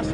nice.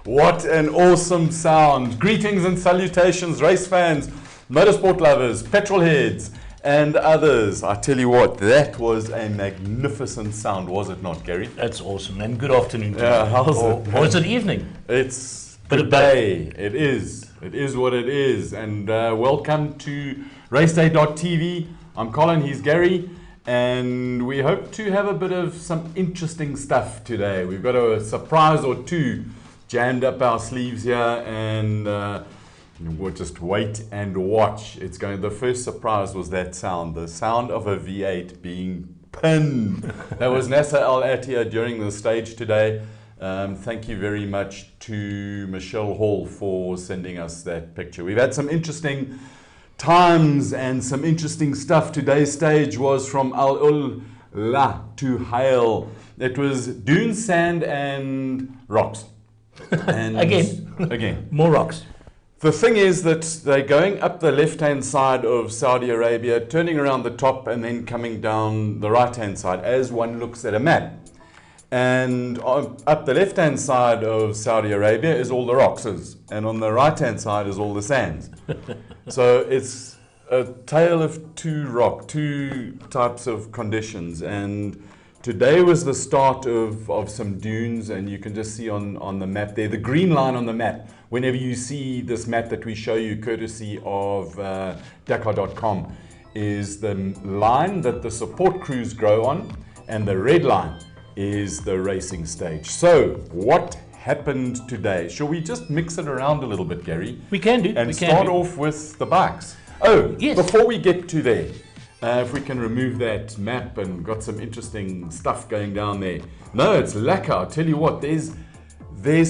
What an awesome sound. Greetings and salutations, race fans, motorsport lovers, petrol heads, and others. I tell you what, that was a magnificent sound, was it not, Gary? That's awesome. And good afternoon to you. Yeah, how's it? Or is it evening? It's Bit of good day. It is. It is what it is. And welcome to Raceday.tv. I'm Colin, he's Gary. And we hope to have a bit of some interesting stuff today. We've got a surprise or two jammed up our sleeves here, and we'll just wait and watch. It's going. The first surprise was that sound, the sound of a V8 being pinned. That was Nasser Al Attiyah during the stage today. Thank you very much to Michelle Hall for sending us that picture. We've had some interesting times and some interesting stuff. Today's stage was from Al Ula to Hale. It was dune, sand, and rocks. And again, more rocks. The thing is that they're going up the left-hand side of Saudi Arabia, turning around the top, and then coming down the right-hand side as one looks at a map. And up the left-hand side of Saudi Arabia is all the rocks, and on the right-hand side is all the sands. So it's a tale of two types of conditions. And today was the start of some dunes, and you can just see on the map there, the green line on the map. Whenever you see this map that we show you, courtesy of Dakar.com, is the line that the support crews grow on, and the red line is the racing stage. So, what happened today? Shall we just mix it around a little bit, Gary? We can do. And start off with the bikes. Oh, yes. Before we get to there, if we can remove that map, and got some interesting stuff going down there. No, it's lacquer. I'll tell you what, there's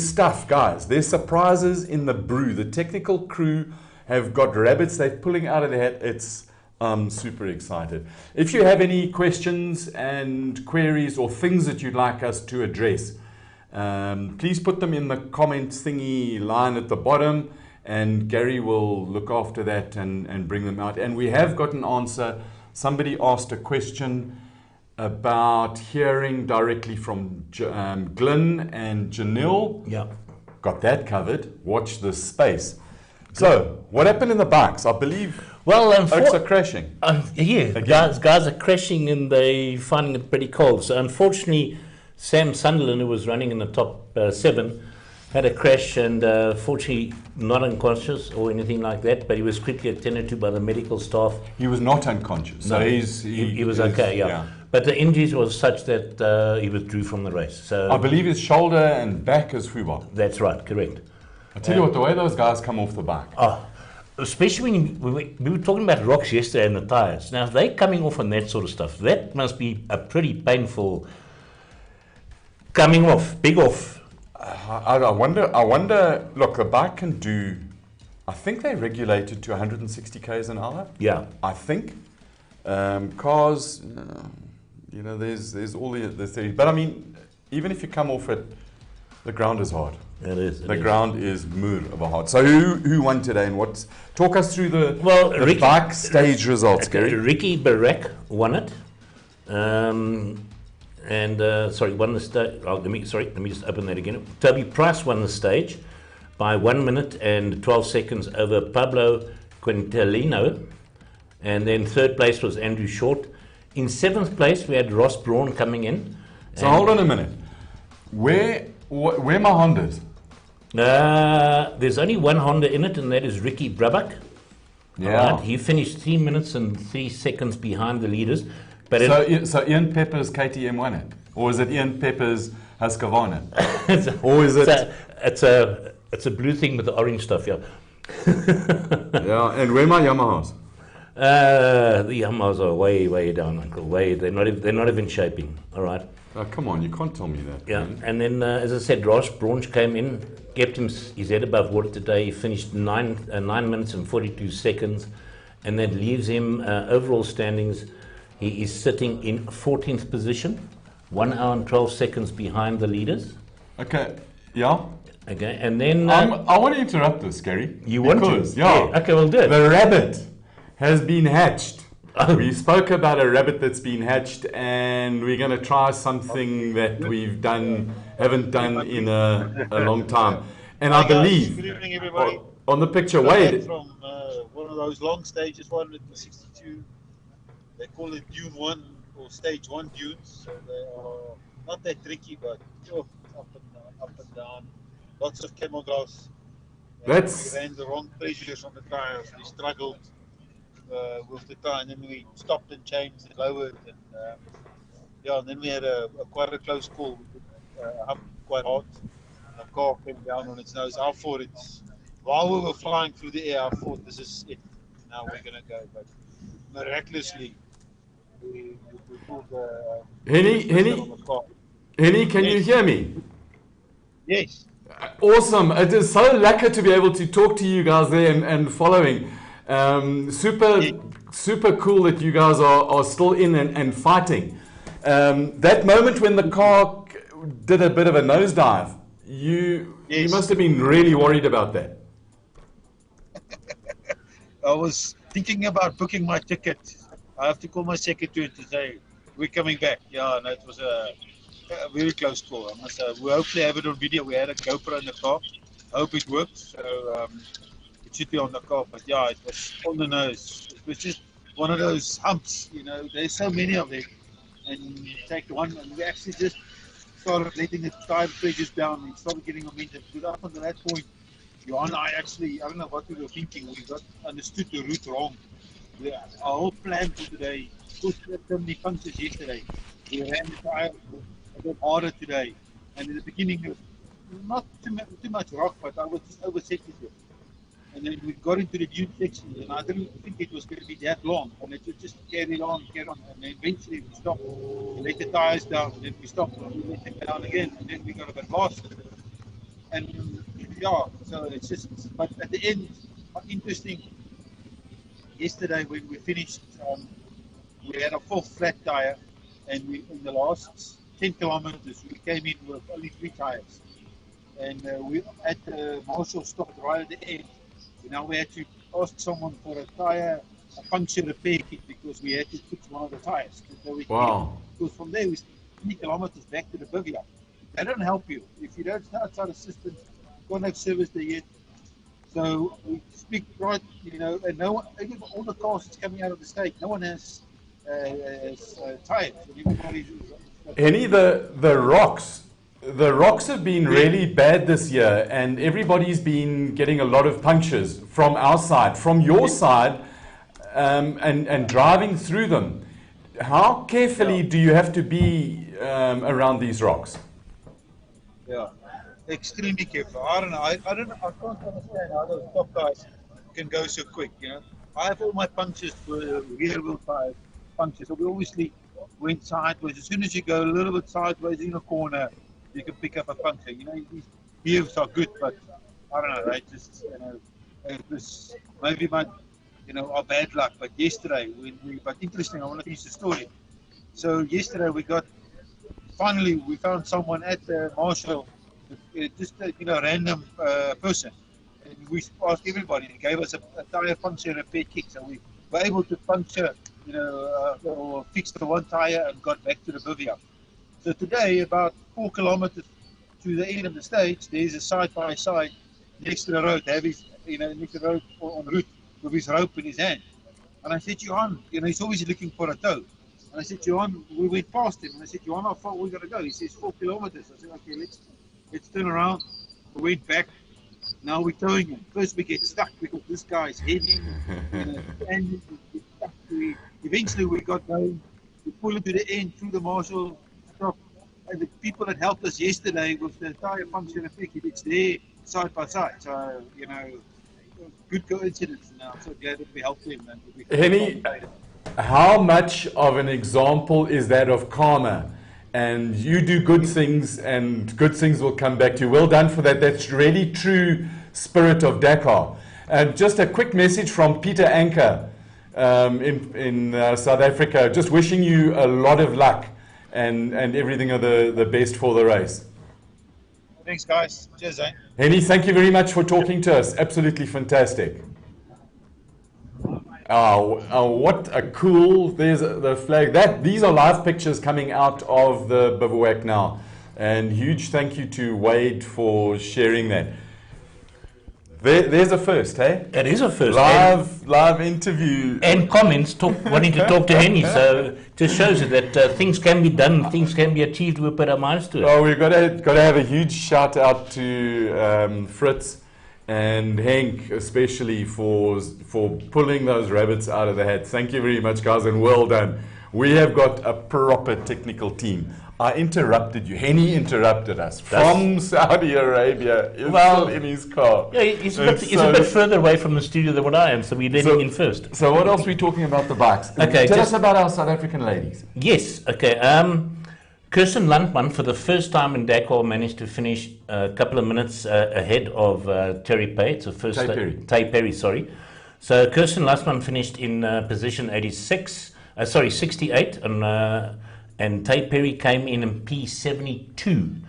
stuff, guys. There's surprises in the brew. The technical crew have got rabbits they're pulling out of their hat. I'm super excited. If you have any questions and queries or things that you'd like us to address, please put them in the comments thingy line at the bottom, and Gary will look after that and bring them out. And we have got an answer. Somebody asked a question about hearing directly from Glyn and Janil. Yeah. Got that covered. Watch this space. So, what happened in the bikes? I believe oaks are crashing. Guys are crashing, and they're finding it pretty cold. So, unfortunately, Sam Sunderland, who was running in the top 7, had a crash, and fortunately not unconscious or anything like that, but he was quickly attended to by the medical staff. He was not unconscious, so he was okay, yeah. But the injuries was such that he withdrew from the race. So I believe his shoulder and back is fubal. That's right, correct. I tell you what, the way those guys come off the bike. Especially when we were talking about rocks yesterday and the tires. Now, if they're coming off on that sort of stuff, that must be a pretty painful coming off, big off. I wonder, look, the bike can do, I think they regulated to 160 k's an hour. Yeah. I think. Cars, there's all the theory. But I mean, even if you come off it, the ground is hard. It is. The ground is moor of a hard. So who won today, and talk us through the bike stage results, Gary. Ricky Barak won it. Won the stage. Let me just open that again. Toby Price won the stage by 1 minute and 12 seconds over Pablo Quintelino, and then third place was Andrew Short. In 7th place we had Ross Braun coming in. So hold on a minute. Where my Hondas? There's only one Honda in it, and that is Ricky Brabak. Yeah. Right? He finished 3 minutes and 3 seconds behind the leaders. But so Ian Pepper's KTM won it, or is it Ian Pepper's Husqvarna? Or is it? It's a blue thing with the orange stuff, yeah. Yeah, and where my Yamahas? The Yamahas are way down, Uncle. They're not even shaping. All right. Oh, come on, you can't tell me that. Yeah, man. and then as I said, Ross Braun came in, kept his head above water today. He finished 9 minutes and 42 seconds, and that leaves him overall standings. He is sitting in 14th position, 1 hour and 12 seconds behind the leaders. Okay, yeah. Okay, and then I want to interrupt this, Gary. You want to? Yeah. Okay, well, do it. The rabbit has been hatched. We spoke about a rabbit that's been hatched, and we're going to try something that haven't done in a long time. And Hi I guys, believe good evening everybody. on the picture, Got back Wade, from one of those long stages, 162. They call it Dune 1 or Stage 1 dunes. So they are not that tricky, but up and down. Lots of camel grass. And we that's ran the wrong pressures on the tires. We struggled with the tire, and then we stopped and changed and lowered. And yeah, and then we had quite a close call. We humped quite hard. The car came down on its nose. I thought while we were flying through the air, I thought this is it. Now we're going to go. But miraculously, we pulled the Henny, pressure on Henny, the car. Henny, can you Yes, hear me? yes. Awesome. It is so lucky to be able to talk to you guys there and following. Yes. Super cool that you guys are still in and fighting. That moment when the car did a bit of a nosedive, you Yes. must have been really worried about that. I was thinking about booking my ticket. I have to call my secretary to say we're coming back. Yeah, and it was a very close call. I must say. We hopefully have it on video. We had a GoPro in the car. I hope it works. So it should be on the car. But yeah, it was on the nose. It was just one of those humps. There's so many of them, and you take one, and we actually just started letting the tire pressures down and started getting momentum. But up until that point, Johan and I don't know what we were thinking. We got understood the route wrong. Our whole plan for today, because we had so many punctures yesterday, we ran the tire a bit harder today. And in the beginning, there was not too much rock, but I was just over sensitive. And then we got into the dune section, and I didn't think it was going to be that long. And it just carried on. And then eventually we stopped. We let the tires down, and then we stopped, and we let them down again. And then we got a bit lost. And yeah, so it's just, but at the end, interesting. Yesterday when we finished, we had a full flat tire, and in the last 10 kilometers we came in with only 3 tires, and we at the Marshall stopped right at the end. Now we had to ask someone for a puncture repair kit because we had to fix one of the tires. So Wow. because from there we 3 kilometers back to the bivouac. They don't help you if you don't start outside assistance. Can't have service there yet. So we speak right, and no one, all the cars that's coming out of the state, no one has tires. And everybody's Henny, the rocks have been really bad this year, and everybody's been getting a lot of punctures from our side, from your side, and driving through them. How carefully do you have to be around these rocks? Yeah, extremely careful. I don't know. I can't understand how those top guys can go so quick. I have all my punctures for rear wheel tires punctures. So we obviously went sideways. As soon as you go a little bit sideways in a corner, you can pick up a puncture. These views are good, but I don't know. They just, it was maybe our bad luck. But yesterday, but interesting. I want to finish the story. So yesterday finally we found someone at the Marshall, just a random person, and we asked everybody. He gave us a tire puncture repair kit, so we were able to puncture, or fix the one tire and got back to the bivouac. So today, about 4 kilometers to the end of the stage, there's a side-by-side next to the road. Next to the road on route with his rope in his hand. And I said, Johan, he's always looking for a tow. And I said, Johan, we went past him. And I said, Johan, how far are we going to go? He says, 4 kilometers. I said, okay, let's turn around. We went back. Now we're towing him. First we get stuck because this guy is heavy. And we get stuck. Eventually we got going. We pull it to the end through the Marshall stop. And the people that helped us yesterday with the tire puncture repair kit, it's there side by side. So, good coincidence. And I'm so glad that we helped him. Henny, how much of an example is that of karma? And you do good things, and good things will come back to you. Well done for that. That's really true spirit of Dakar. And just a quick message from Peter Anker in South Africa. Just wishing you a lot of luck and everything of the best for the race. Thanks, guys. Cheers, eh? Henny, thank you very much for talking to us. Absolutely fantastic. Oh, what a cool, there's the flag. These are live pictures coming out of the bivouac now. And huge thank you to Wade for sharing that. There's a first, hey? It is a first. Live interview. And comments wanting to talk to Henny. So it just shows you that things can be done, things can be achieved. We'll put our minds to it. Oh, we've got to have a huge shout out to Fritz and Henk, especially for pulling those rabbits out of the hat. Thank you very much, guys, and well done. We have got a proper technical team. I interrupted you. Henny interrupted us from Saudi Arabia. He's still in his car. Yeah, he's a bit further away from the studio than what I am, so we let him in first. So what else are we talking about the bikes? Okay, Tell us about our South African ladies. Yes, okay. Kirsten Landman, for the first time in Dakar, managed to finish a couple of minutes ahead of Terry Pay. It's the first Tay Perry, sorry. So Kirsten Landman finished in position 68, and Tay Perry came in P72.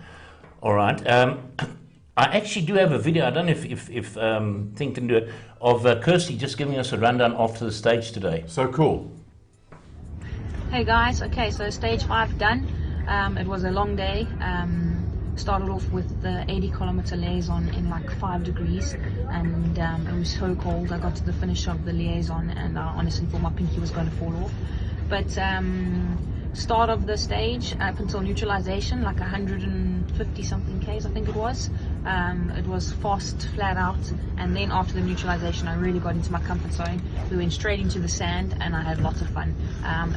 All right. I actually do have a video. I don't know if Thing can do it, of Kirsty just giving us a rundown after the stage today. So cool. Hey guys. Okay, so stage 5 done. It was a long day. Started off with the 80-kilometer liaison in like 5 degrees, and it was so cold. I got to the finish of the liaison, and I honestly thought my pinky was going to fall off. But start of the stage up until neutralization, like 150 something k's I think it was fast, flat out, and then after the neutralization I really got into my comfort zone. We went straight into the sand and I had lots of fun.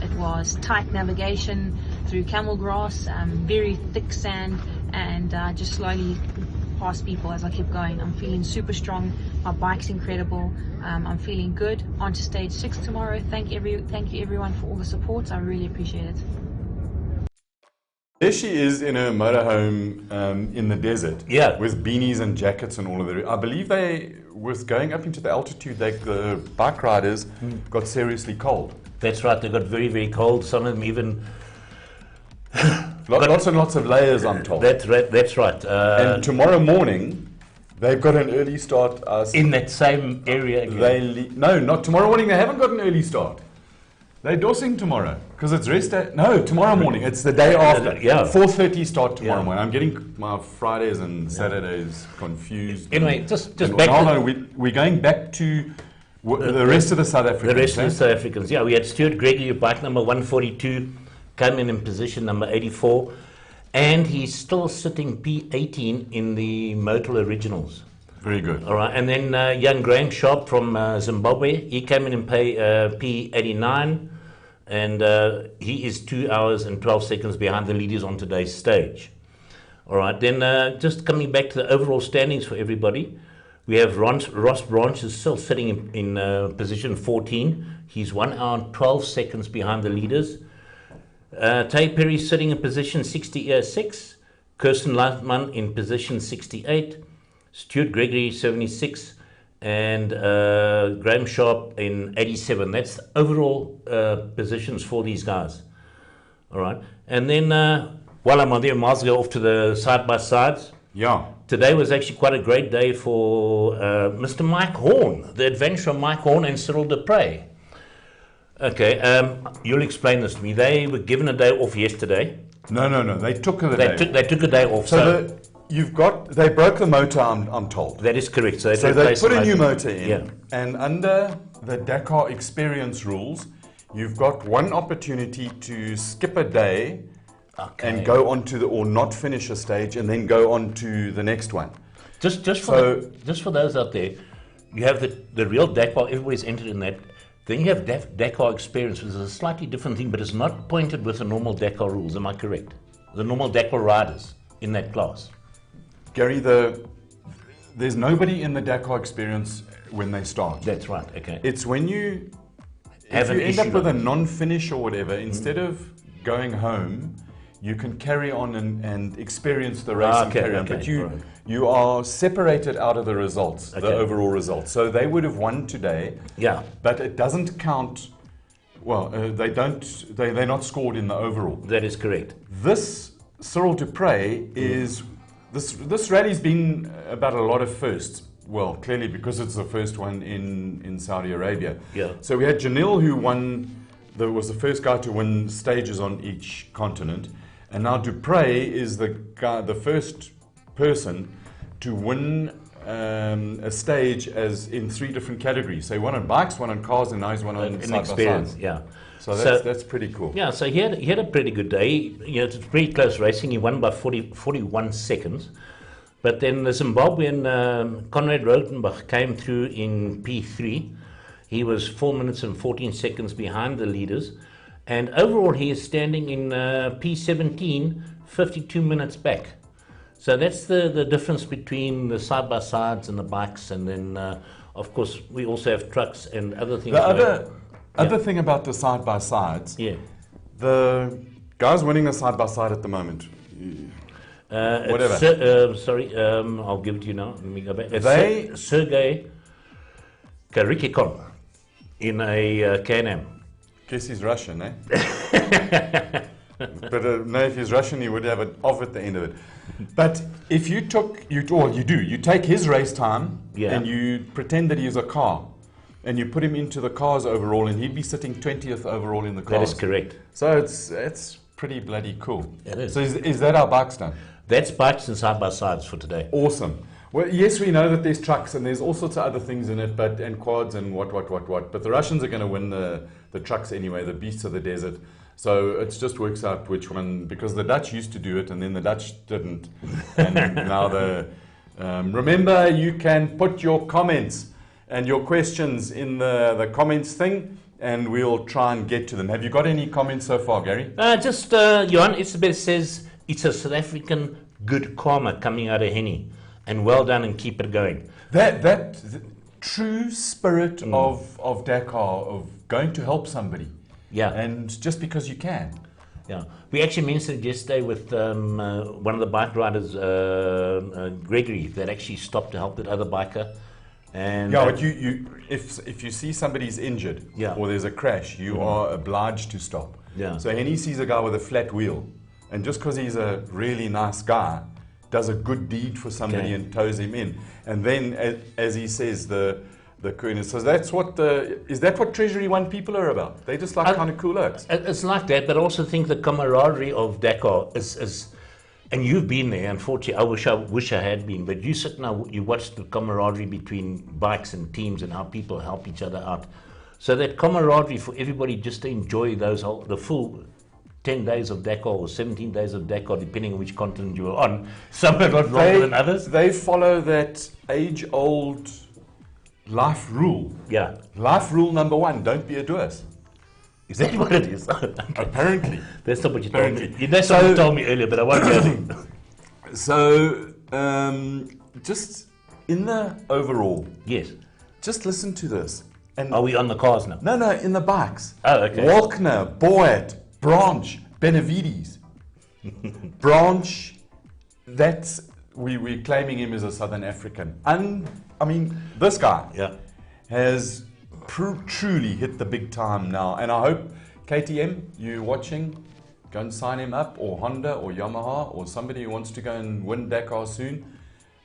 It was tight navigation through camel grass, very thick sand, and just slowly past people as I kept going. I'm feeling super strong, my bike's incredible. I'm feeling good. On to stage 6 tomorrow. Thank you everyone for all the support. I really appreciate it. There she is in her motorhome in the desert, with beanies and jackets and all of that. I believe with going up into the altitude, the bike riders got seriously cold. That's right, they got very, very cold. Some of them even lots and lots of layers, I'm told. That's right. And tomorrow morning, they've got an early start. In that same area again? No, not tomorrow morning. They haven't got an early start. They're dossing tomorrow because it's rest day. No, tomorrow morning. It's the day after. 4:30 start tomorrow morning. I'm getting my Fridays and Saturdays confused. Anyway, just back. Hold on, we're going back to the rest of the South Africans. The rest of the South Africans. Yeah, we had Stuart Gregory, bike number 142, come in position number 84. And he's still sitting P18 in the Motul Originals. Very good. All right, and then young Graham Sharp from Zimbabwe, he came in and P89, and he is 2 hours and 12 seconds behind the leaders on today's stage. All right, then just coming back to the overall standings for everybody, we have Ross Branch is still sitting in position 14. He's 1 hour and 12 seconds behind the leaders. Tay Perry sitting in position 66, Kirsten Landman in position 68, Stuart Gregory 76, and Graham Sharp in 87. That's the overall positions for these guys. All right, and then while I'm on there, miles go off to the side-by-sides. Yeah. Today was actually quite a great day for Mr. Mike Horn, the adventurer Mike Horn and Cyril Dupre. Okay, you'll explain this to me. They were given a day off yesterday. No. They took a day. They took a day off. So they broke the motor. I'm told. That is correct. So they put a new motor in, and under the Dakar Experience rules, you've got one opportunity to skip a day and go on to or not finish a stage, and then go on to the next one. Just for those out there, you have the real Dakar. Everybody's entered in that. Then you have Dakar Experience, which is a slightly different thing, but it's not pointed with the normal Dakar rules. Am I correct? The normal Dakar riders in that class. Gary, there's nobody in the Dakar Experience when they start. That's right. Okay. It's when you end up with a non-finish or whatever, instead of going home, you can carry on and experience the race and carry on. But you are separated out of the results, the overall results. So they would have won today. Yeah. But it doesn't count. Well, they're not scored in the overall. That is correct. This Cyril Dupre is this rally's been about a lot of firsts. well, clearly because it's the first one in Saudi Arabia. Yeah. So we had Janil who was the first guy to win stages on each continent, and now Dupre is the first person to win a stage as in 3 different categories. So he won on bikes, one on cars, and now he's one on An side experience, by side. yeah. So that's pretty cool. Yeah, so he had a pretty good day. You know, it's pretty close racing. He won by 41 seconds. But then the Zimbabwean Conrad Rotenbach came through in P3. He was 4 minutes and 14 seconds behind the leaders. And overall, he is standing in P17, 52 minutes back. So that's the difference between the side-by-sides and the bikes. And then, of course, we also have trucks and other things. The other thing about the side-by-sides, yeah. the guys winning the side-by-side at the moment, whatever. I'll give it to you now. Let me go back. It's Sergei Karikikon in a Can-Am. Guess he's Russian, eh? But no, if he's Russian, he would have an off at the end of it. But if you take his race time and you pretend that he's a car, and you put him into the cars overall, and he'd be sitting 20th overall in the cars. That is correct. So it's pretty bloody cool. It is. So is that our bikes done? That's bikes and side-by-sides for today. Awesome. Well, yes, we know that there's trucks and there's all sorts of other things in it, and quads and what. But the Russians are going to win the trucks anyway, the beasts of the desert. So it just works out which one, because the Dutch used to do it and then the Dutch didn't. And now remember, you can put your comments and your questions in the comments thing, and we'll try and get to them. Have you got any comments so far, Gary? Johan Isabel says, it's a South African good karma coming out of Henny. And well done, and keep it going. That true spirit of Dakar, of going to help somebody. Yeah. And just because you can. Yeah. We actually mentioned yesterday with one of the bike riders, Gregory, that actually stopped to help that other biker. And but if you see somebody's injured or there's a crash, you are obliged to stop. Yeah. So Henny sees a guy with a flat wheel, and just because he's a really nice guy, does a good deed for somebody and tows him in. And then, as he says, the Queen, so that's what is that what Treasury One people are about? They just like kind of cool oaks. It's like that, but I also think the camaraderie of Dakar is and you've been there. Unfortunately, I wish I had been. But you sit now, you watch the camaraderie between bikes and teams and how people help each other out. So that camaraderie for everybody just to enjoy the full 10 days of Dakar or 17 days of Dakar, depending on which continent you're on. Some are not longer than others. They follow that age-old life rule. Yeah. Life rule number 1, don't be a doers. Is that what it is? Apparently. That's not what you told me. That's what you told me earlier, but I won't go there. So, just in the overall. Yes. Just listen to this. And are we on the cars now? No, in the bikes. Oh, okay. Walkner, Boat, Branch, Benavides. Branch, we're claiming him as a Southern African. And, I mean, this guy has truly hit the big time now. And I hope, KTM, you watching, go and sign him up, or Honda, or Yamaha, or somebody who wants to go and win Dakar soon.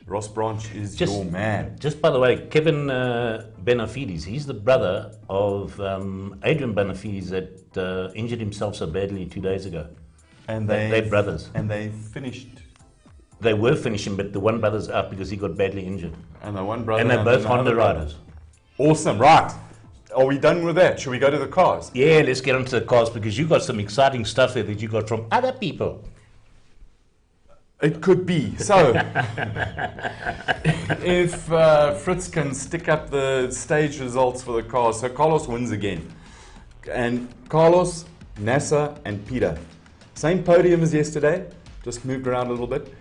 Ross Branch is your man. Just by the way, Kevin Benafides, he's the brother of Adrian Benafides that injured himself so badly 2 days ago. And they're brothers. And they finished. They were finishing, but the one brother's out because he got badly injured. And the one brother. And they're both Honda riders. Awesome, right. Are we done with that? Should we go to the cars? Yeah, let's get onto the cars because you got some exciting stuff there that you got from other people. It could be. So, if Fritz can stick up the stage results for the cars. So Carlos wins again. And Carlos, Nasser, and Peter. Same podium as yesterday, just moved around a little bit.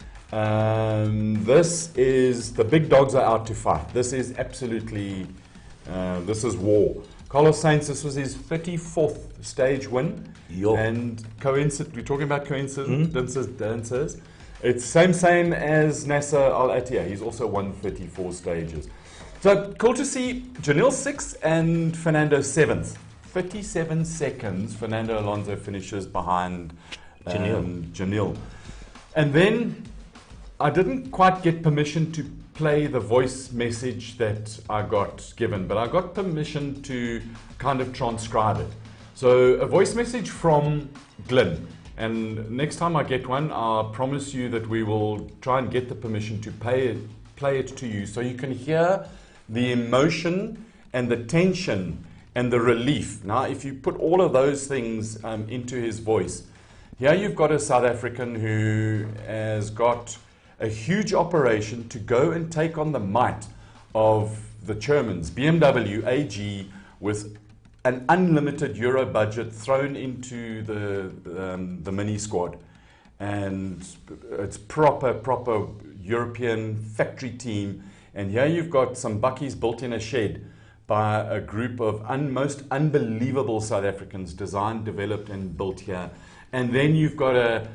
This is, the big dogs are out to fight. This is absolutely, this is war. Carlos Sainz, this was his 34th stage win. And we're talking about coincidences. It's same as Nasser Al Attiyah. He's also won 34 stages. So cool to see Janil 6th and Fernando 7th. 37 seconds Fernando Alonso finishes behind Janil. And then I didn't quite get permission to play the voice message that I got given, but I got permission to kind of transcribe it. So a voice message from Glyn. And next time I get one, I'll promise you that we will try and get the permission to play it to you so you can hear the emotion and the tension and the relief. Now, if you put all of those things into his voice, here you've got a South African who has got a huge operation to go and take on the might of the Germans, BMW AG, with an unlimited Euro budget thrown into the mini squad. And it's proper European factory team. And here you've got some bakkies built in a shed by a group of most unbelievable South Africans, designed, developed, and built here. And then you've got a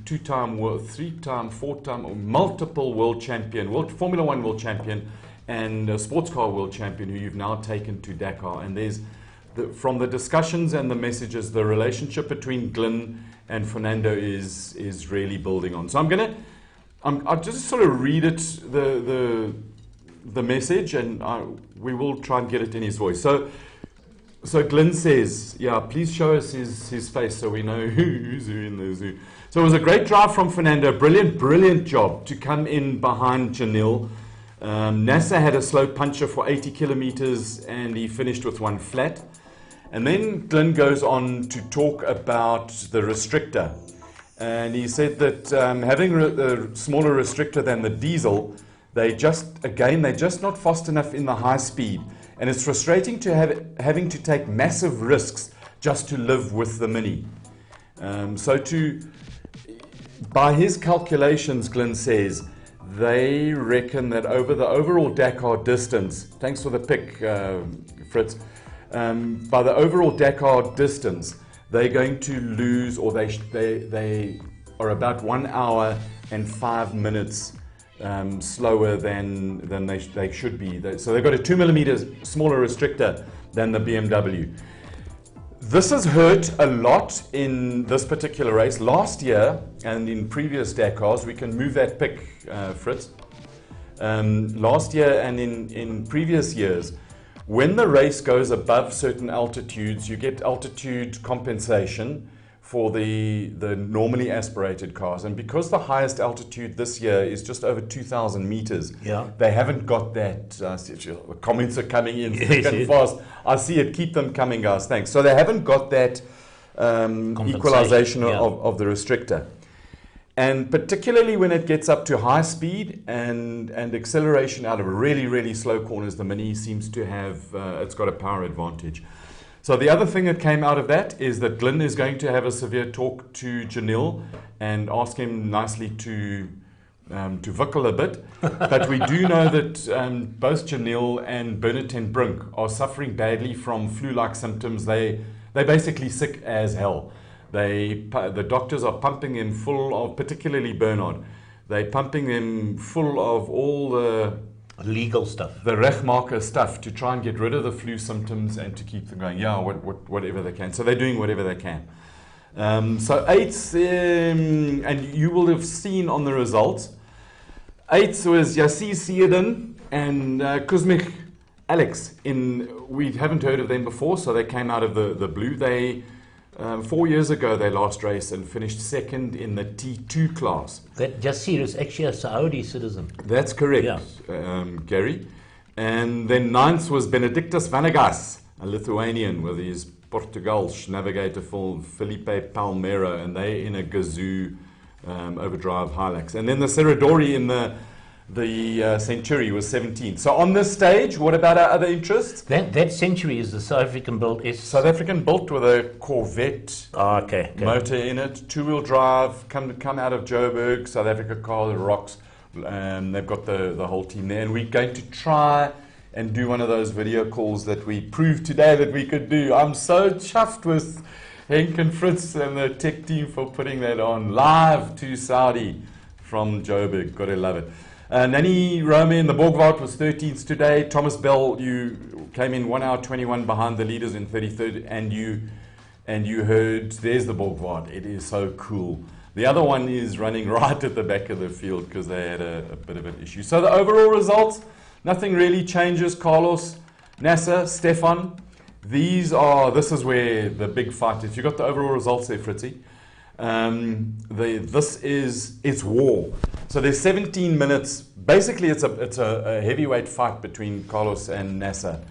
two-time, three-time, four-time, or multiple world champion, Formula One world champion, and a sports car world champion who you've now taken to Dakar. And there's, from the discussions and the messages, the relationship between Glyn and Fernando is really building on. So I'll just sort of read it, the message, and we will try and get it in his voice. So Glyn says, yeah, please show us his face so we know who's who in the zoo. So it was a great drive from Fernando. Brilliant job to come in behind Janil. NASA had a slow puncher for 80 kilometers and he finished with one flat. And then Glyn goes on to talk about the restrictor. And he said that having a smaller restrictor than the diesel, they're just not fast enough in the high speed. And it's frustrating to having to take massive risks just to live with the Mini. By his calculations, Glyn says, they reckon that over the overall Dakar distance, thanks for the pick, Fritz, by the overall Dakar distance, they're going to lose, or they are about 1 hour and 5 minutes slower than they should be. So they've got a 2 millimeters smaller restrictor than the BMW. This has hurt a lot in this particular race. Last year and in previous Dakars, we can move that pick, Fritz. Last year and in previous years, when the race goes above certain altitudes, you get altitude compensation for the normally aspirated cars. And because the highest altitude this year is just over 2,000 meters, they haven't got that. The comments are coming in thick and fast. I see it. Keep them coming, guys. Thanks. So they haven't got that equalization of the restrictor. And particularly when it gets up to high speed and acceleration out of really, really slow corners, the Mini seems to have, it's got a power advantage. So the other thing that came out of that is that Glyn is going to have a severe talk to Janil and ask him nicely to wikkel a bit. But we do know that both Janil and Bernard ten Brink are suffering badly from flu-like symptoms. They're basically sick as hell. The doctors are pumping them full of, particularly Bernard, they're pumping them full of all the legal stuff, the Rechtmarker stuff, to try and get rid of the flu symptoms and to keep them going. Yeah, whatever they can. So they're doing whatever they can. So eighth, and you will have seen on the results, eighth was Yassir Seerdin and Kuzmich Alex. We haven't heard of them before, so they came out of the blue. They 4 years ago, they last raced and finished second in the T2 class. That Yassir is actually a Saudi citizen. That's correct, Gary. And then ninth was Benedictus Vanegas, a Lithuanian with his Portugal's navigator Felipe Palmero, and they in a Gazoo overdrive Hilux. And then the Serradori in the Century was 17th. So on this stage, what about our other interests? That Century is the South African built. South African built with a Corvette motor in it, two-wheel drive, come out of Joburg, South Africa car that rocks. They've got the whole team there, and we're going to try and do one of those video calls that we proved today that we could do. I'm so chuffed with Henk and Fritz and the tech team for putting that on live to Saudi from Joburg. Gotta love it. Nani Rome in the Borgward was 13th today. Thomas Bell, you came in 1 hour 21 behind the leaders in 33rd, and you heard, there's the Borgward. It is so cool. The other one is running right at the back of the field because they had a bit of an issue. So the overall results, nothing really changes. Carlos, Nasser, Stefan, this is where the big fight is. You got the overall results there, Fritzy. It's war. So there's 17 minutes. Basically, it's a heavyweight fight between Carlos and Nasser.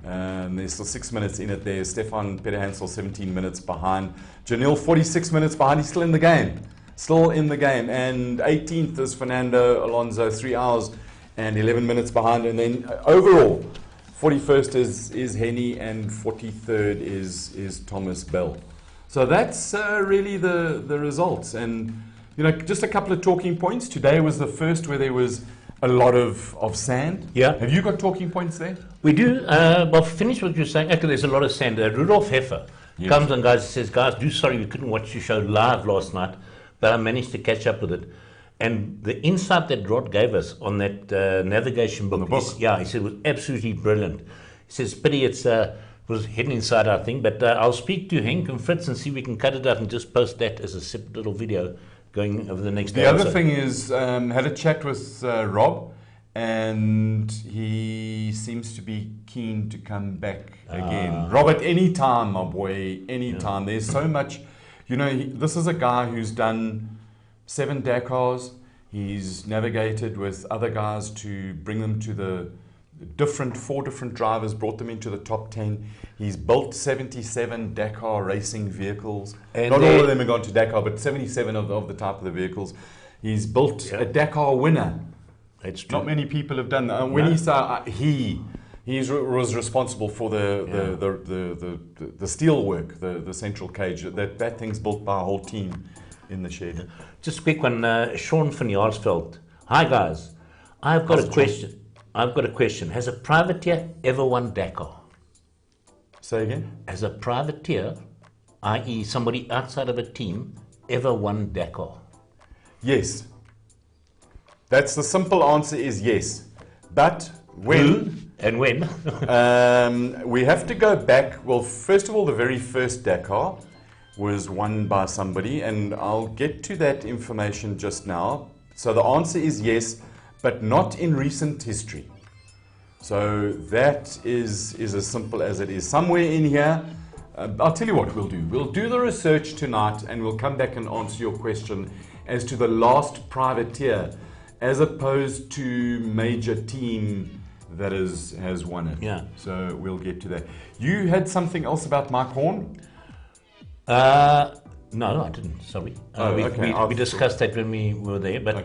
There's still 6 minutes in it there. Stefan Peterhansel 17 minutes behind. Janil 46 minutes behind. He's still in the game. And 18th is Fernando Alonso, 3 hours and 11 minutes behind. And then overall, 41st is Henny and 43rd is Thomas Bell. So that's really the results. And just a couple of talking points. Today was the first where there was a lot of sand. Yeah. Have you got talking points there? We do. Well, finish what you're saying. Actually, there's a lot of sand. Rudolf Heffer comes and says, guys, sorry we couldn't watch your show live last night, but I managed to catch up with it. And the insight that Rod gave us on that navigation book, he said it was absolutely brilliant. He says, pity was hidden inside our thing, but I'll speak to Henk and Fritz and see if we can cut it out and just post that as a separate little video going over the next day. The other thing is, had a chat with Rob, and he seems to be keen to come back again. Rob, at any time, my boy, any time. There's so much, this is a guy who's done 7 Dakars. He's navigated with other guys to bring them to the 4 different drivers, brought them into the top 10. He's built 77 Dakar racing vehicles. And not all of them have gone to Dakar, but 77 of the type of the vehicles. He's built a Dakar winner. It's true. Not many people have done that. When he was responsible for the steel work, the central cage. That thing's built by a whole team in the shed. Just a quick one. Sean van Jaarsveld. Hi guys, I've got a question. Has a privateer ever won Dakar? Say again? Has a privateer, i.e. somebody outside of a team, ever won Dakar? Yes. That's the simple answer is yes. But when? Who and when? We have to go back. Well, first of all, the very first Dakar was won by somebody, and I'll get to that information just now. So the answer is yes, but not in recent history. So that is as simple as it is. Somewhere in here, I'll tell you what we'll do. We'll do the research tonight, and we'll come back and answer your question as to the last privateer, as opposed to major team that has won it. Yeah. So we'll get to that. You had something else about Mike Horn? No, I didn't. Sorry. We discussed that when we were there, but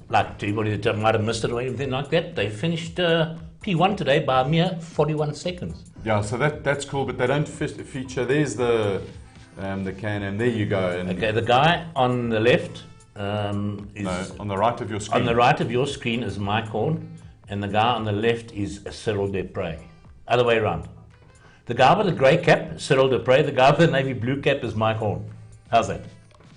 like to anybody that might have missed it or anything like that, they finished P1 today by a mere 41 seconds. Yeah, so that's cool, but they don't feature. There's the Can-Am. There you go. And the guy on the left is on the right of your screen. On the right of your screen is Mike Horn, and the guy on the left is Cyril Dupre. Other way around. The guy with the grey cap, Cyril Dupre. The guy with the navy blue cap is Mike Horn. How's that?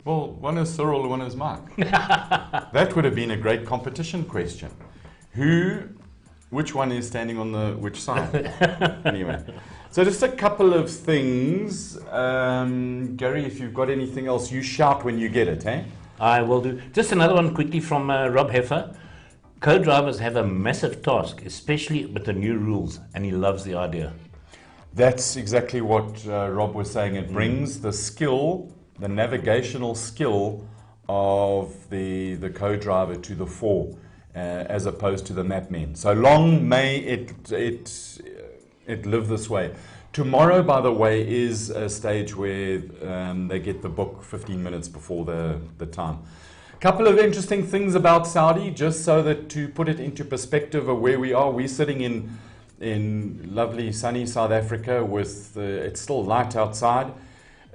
Well, one is Cyril, one is Mike. That would have been a great competition question. Which one is standing on which side? Anyway, so just a couple of things. Gary, if you've got anything else, you shout when you get it, eh? I will do. Just another one quickly from Rob Heffer. Co-drivers have a massive task, especially with the new rules, and he loves the idea. That's exactly what Rob was saying. It brings the skill, the navigational skill of the co-driver to the fore, as opposed to the map men. So long may it live this way. Tomorrow, by the way, is a stage where they get the book 15 minutes before the time. Couple of interesting things about Saudi, just so that to put it into perspective of where we are. We're sitting in lovely sunny South Africa with it's still light outside.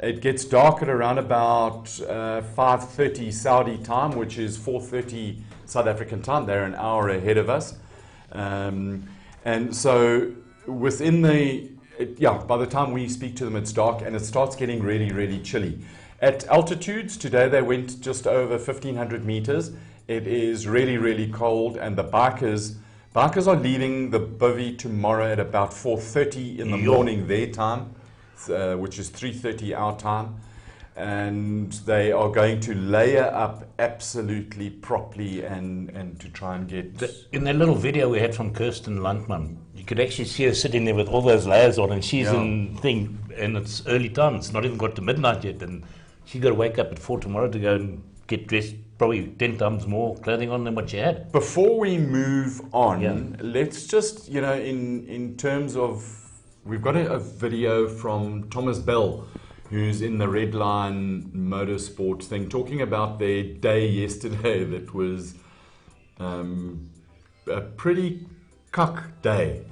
It gets dark at around about 5:30 Saudi time, which is 4:30 South African time. They're an hour ahead of us, and so within by the time we speak to them, it's dark and it starts getting really, really chilly. At altitudes, today they went just over 1,500 meters. It is really, really cold, and the bikers are leaving the bivvy tomorrow at about 4:30 in the morning their time, which is 3:30 our time. and they are going to layer up absolutely properly and to try and get... In that little video we had from Kirsten Landman, you could actually see her sitting there with all those layers on, and she's in thing, and it's early time, it's not even got to midnight yet, and she's got to wake up at 4 tomorrow to go and get dressed, probably 10 times more clothing on than what she had. Before we move on, let's just, you know, in terms of, we've got a video from Thomas Bell, who's in the Redline Motorsport thing, talking about their day yesterday that was a pretty cock day.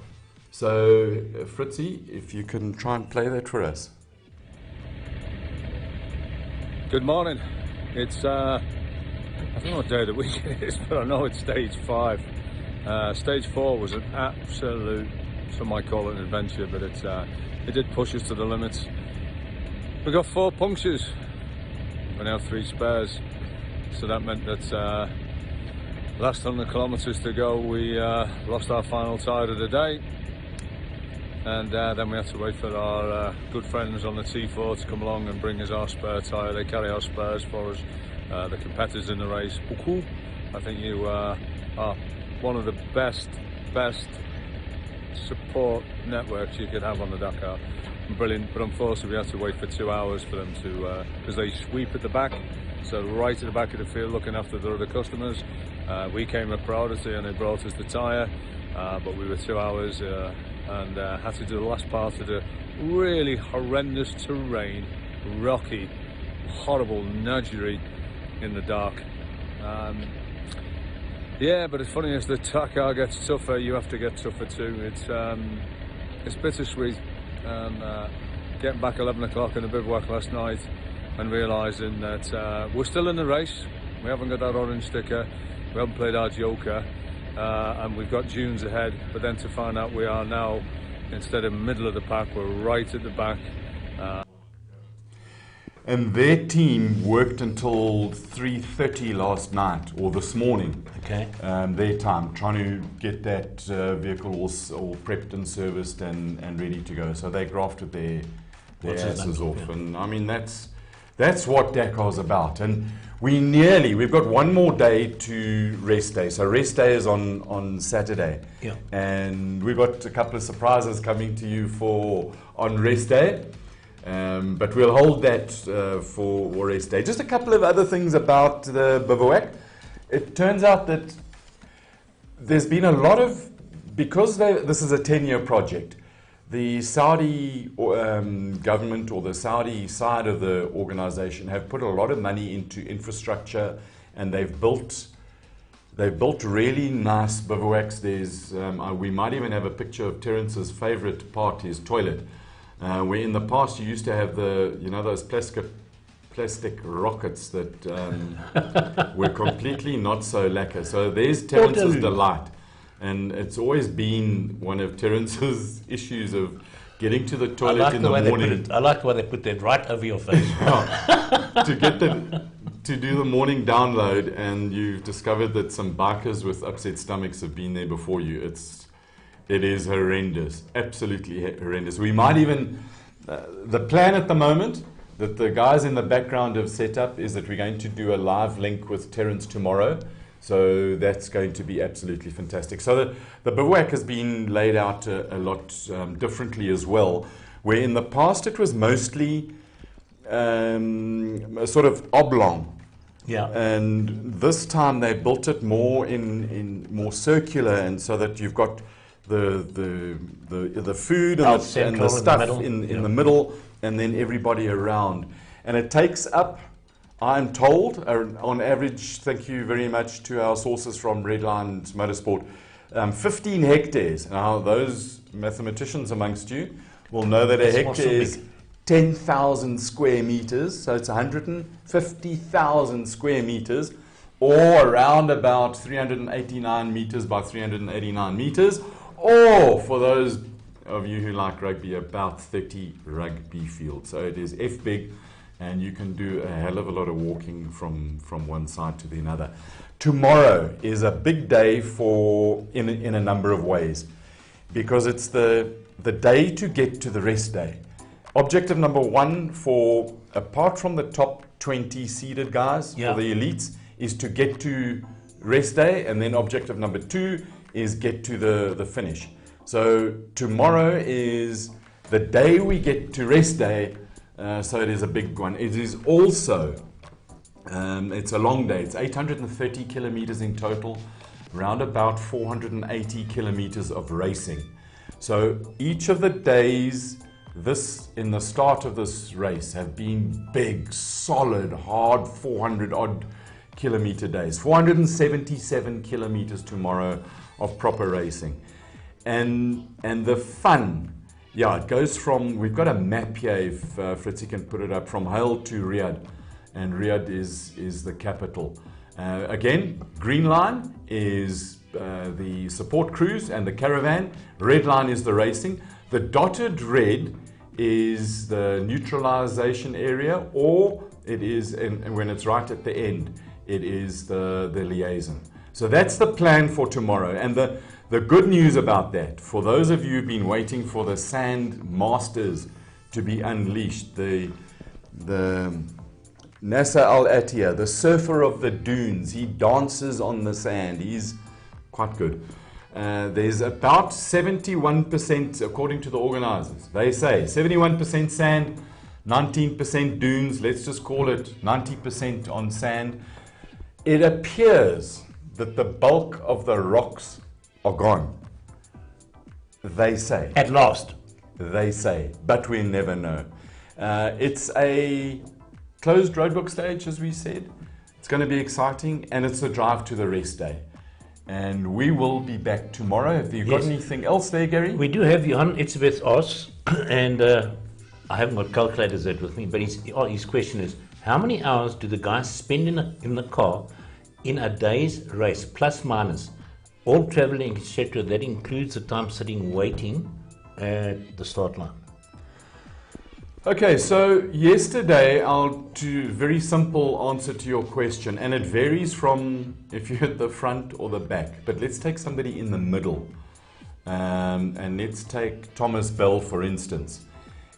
So, Fritzy, if you can try and play that for us. Good morning. It's, I don't know what day of the week it is, but I know it's stage 5. Stage 4 was an absolute, some might call it an adventure, but it did push us to the limits. We got 4 punctures. We now have 3 spares. So that meant that last 100 kilometres to go, we lost our final tyre of the day. And then we had to wait for our good friends on the T4 to come along and bring us our spare tyre. They carry our spares for us. The competitors in the race. I think you are one of the best support networks you could have on the Dakar. Brilliant, but unfortunately we had to wait for 2 hours for them to, because they sweep at the back, so right at the back of the field looking after the other customers. We came a priority and they brought us the tyre, but we were 2 hours and had to do the last part of the really horrendous terrain, rocky, horrible nudgery in the dark. Yeah, but it's funny, as the Dakar gets tougher, you have to get tougher too. It's bittersweet. And getting back 11 o'clock in the bivouac last night and realising that we're still in the race. We haven't got that orange sticker, we haven't played our joker, and we've got dunes ahead, but then to find out we are now, instead of middle of the pack, we're right at the back. And their team worked until 3:30 last night, or this morning, their time, trying to get that vehicle all prepped and serviced and ready to go. So they grafted their asses off. And I mean, that's what Dakar's about. And we've got one more day to Raceday. So Raceday is on Saturday. Yeah. And we've got a couple of surprises coming to you on Raceday. But we'll hold that for Raceday. Just a couple of other things about the bivouac. It turns out that there's been a lot of, because this is a 10-year project, the Saudi government or the Saudi side of the organization have put a lot of money into infrastructure, and they've built really nice bivouacs. We might even have a picture of Terence's favorite part, his toilet. Where in the past you used to have those plastic rockets that were completely not so lacquer. So there's Terence's delight, and it's always been one of Terence's issues of getting to the toilet in the morning. I like the way they put that right over your face. To do the morning download, and you've discovered that some bikers with upset stomachs have been there before you. It is horrendous, absolutely horrendous. We might even, the plan at the moment that the guys in the background have set up is that we're going to do a live link with Terence tomorrow. So that's going to be absolutely fantastic. So the bivouac has been laid out a lot differently as well, where in the past it was mostly a sort of oblong. Yeah. And this time they built it more in more circular, and so that you've got the food and the stuff in the middle, and then everybody around. And it takes up, I'm told, on average, thank you very much to our sources from Redline Motorsport, 15 hectares. Now, those mathematicians amongst you will know that a hectare is 10,000 square meters, so it's 150,000 square meters, or around about 389 meters by 389 meters, or for those of you who like rugby, about 30 rugby fields. So it is F big, and you can do a hell of a lot of walking from one side to the other. Tomorrow is a big day in a number of ways, because it's the day to get to the rest day. Objective number 1 for, apart from the top 20 seeded guys, Yeah. for the elites, is to get to Raceday, and then objective number 2 is get to the finish. So tomorrow is the day we get to Raceday, so it is a big one. It is also, it's a long day. It's 830 kilometers in total, around about 480 kilometers of racing. So each of the days in the start of this race have been big, solid, hard 400 odd kilometer days. 477 kilometers tomorrow of proper racing. And the fun, yeah, it goes from, we've got a map here, if Fritzy can put it up, from Hull to Riyadh. And Riyadh is the capital. Again, green line is the support cruise and the caravan. Red line is the racing. The dotted red is the neutralization area, or it is, and when it's right at the end, it is the liaison. So that's the plan for tomorrow. And the good news about that, for those of you who've been waiting for the Sand Masters to be unleashed, the Nasser Al Attiyah, the surfer of the dunes, he dances on the sand. He's quite good. There's about 71%, according to the organizers. They say 71% sand, 19% dunes. Let's just call it 90% on sand. It appears that the bulk of the rocks are gone. They say. At last. They say, but we never know. It's a closed roadbook stage, as we said. It's going to be exciting, and it's a drive to the rest day. And we will be back tomorrow. Have you got anything else there, Gary? We do have Johan Etzebeth Os, and I haven't got calculators there with me, but his question is, how many hours do the guys spend in the car in a day's race, plus minus, all traveling, etc.? That includes the time sitting waiting at the start line. Okay, so yesterday I'll do a very simple answer to your question, and it varies from if you're at the front or the back. But let's take somebody in the middle, and let's take Thomas Bell, for instance.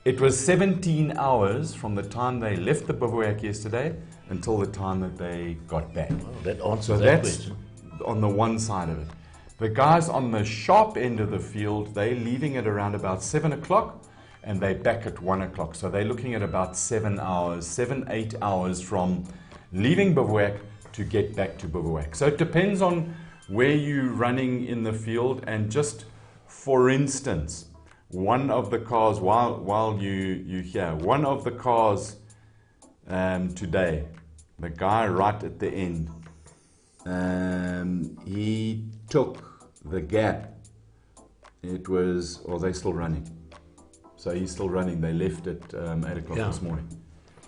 It was 17 hours from the time they left the bivouac yesterday until the time that they got back. Well, that answers So that that's question. on the one side of it. The guys on the sharp end of the field, they're leaving at around about 7 o'clock. And they're back at 1 o'clock. So they're looking at about 7 hours, 8 hours from leaving bivouac to get back to bivouac. So it depends on where you're running in the field. And just for instance, one of the cars, while you here, one of the cars today, the guy right at the end, he took the gap. It was, or they're still running. So he's still running. They left at 8 o'clock this morning.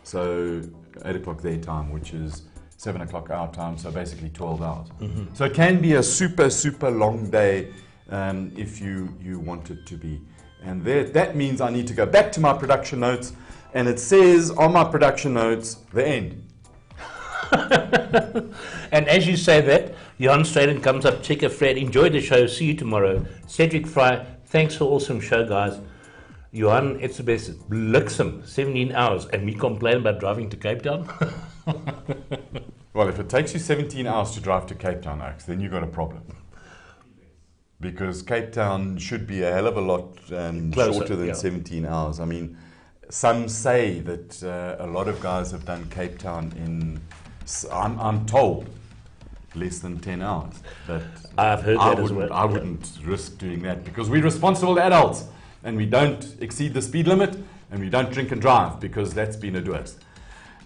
So 8 o'clock their time, which is 7 o'clock our time, so basically 12 hours. Mm-hmm. So it can be a super, super long day if you want it to be. And that means I need to go back to my production notes, and it says on my production notes, the end. And as you say that, Johan Straden comes up, check a Fred, enjoy the show, see you tomorrow. Cedric Fry, thanks for awesome show, guys. Johan Etzebeth, bliksem, 17 hours, and we complain about driving to Cape Town? Well, if it takes you 17 hours to drive to Cape Town, Alex, then you've got a problem. Because Cape Town should be a hell of a lot shorter than 17 hours. I mean, some say that a lot of guys have done Cape Town in, I'm told, less than 10 hours. But I've heard that as well. I wouldn't risk doing that, because we're responsible adults. And we don't exceed the speed limit, and we don't drink and drive, because that's been a doers.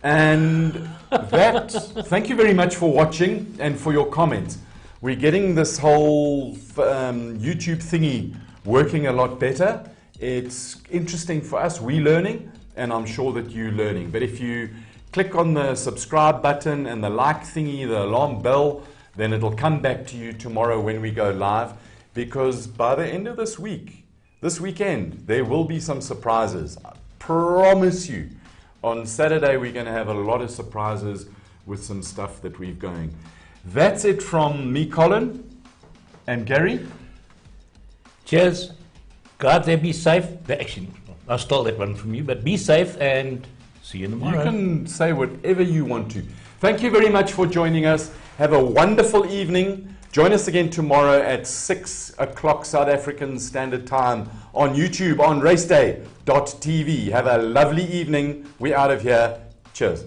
And that, thank you very much for watching and for your comments. We're getting this whole YouTube thingy working a lot better. It's interesting for us, we're learning, and I'm sure that you're learning. But if you click on the subscribe button and the like thingy, the alarm bell, then it'll come back to you tomorrow when we go live, because by the end of this weekend, there will be some surprises. I promise you. On Saturday, we're going to have a lot of surprises with some stuff that we're going. That's it from me, Colin, and Gary. Cheers. God, they be safe. Actually, I stole that one from you, but be safe and see you tomorrow. You can say whatever you want to. Thank you very much for joining us. Have a wonderful evening. Join us again tomorrow at 6 o'clock South African Standard Time on YouTube on Raceday.tv. Have a lovely evening. We're out of here. Cheers.